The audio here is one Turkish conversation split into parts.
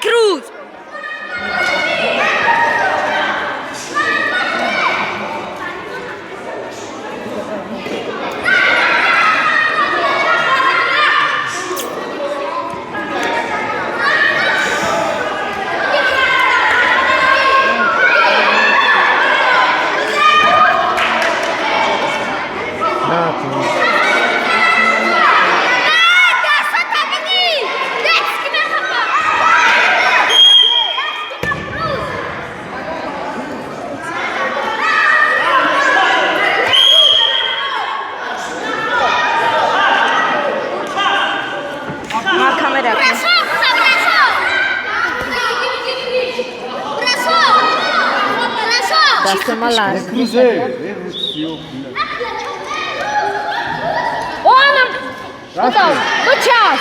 Cruz. Ne yapıyorsun? Kamera. Bastırmalar. Oğlum. Bu da bıçak.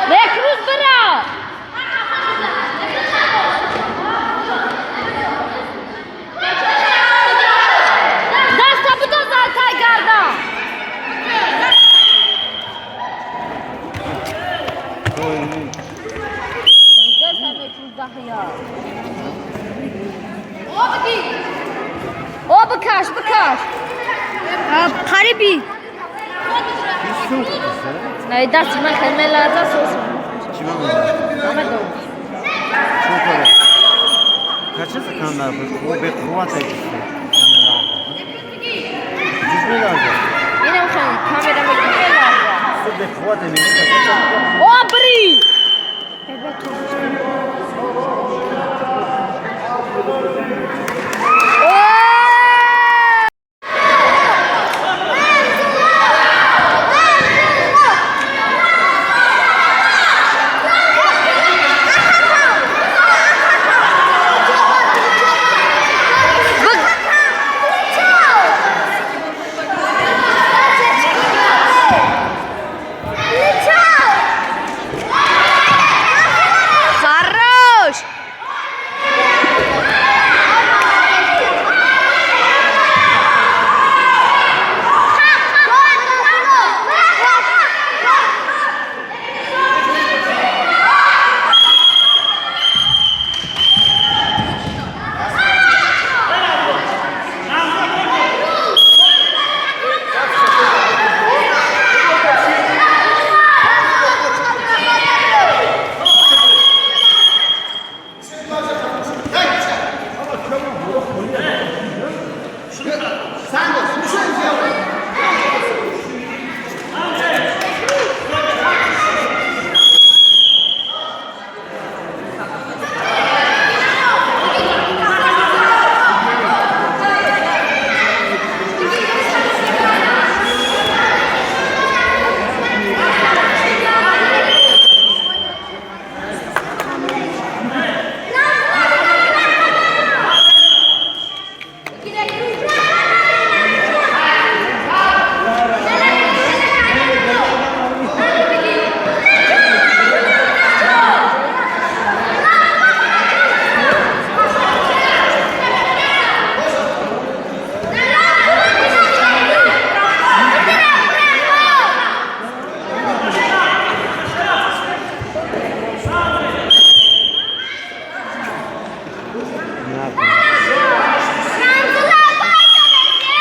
Ne Cruz bırak. Dasta bu da zaten garda. O bakaş. Karibi. Ne dersin ben kelmelerden sosun. Kime mi? Çok öyle. Kaça sıkanlar bu? O bir kuvat ekisi. Yüzme lazım. Yine bakın kameramı kelmelerden. Bu bir kuvat ekisi. O bri. Хорош.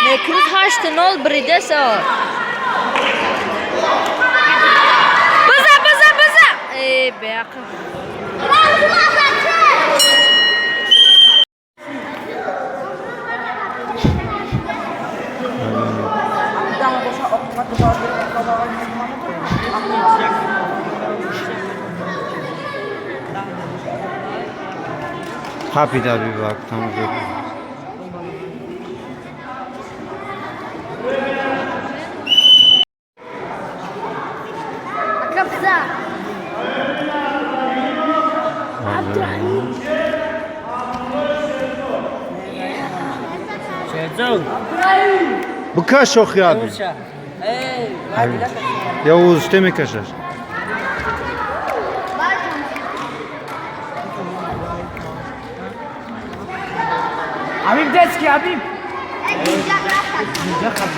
Ne Cruz haştı nol bride so. Bıza. Be akı. Ha bir daha bir bak. Tamam. Kapsa. Bu kaç çok ya abi? Yavuz demek kaçar. حبيب ديسكي يا حبيب جاك راحتك منتخب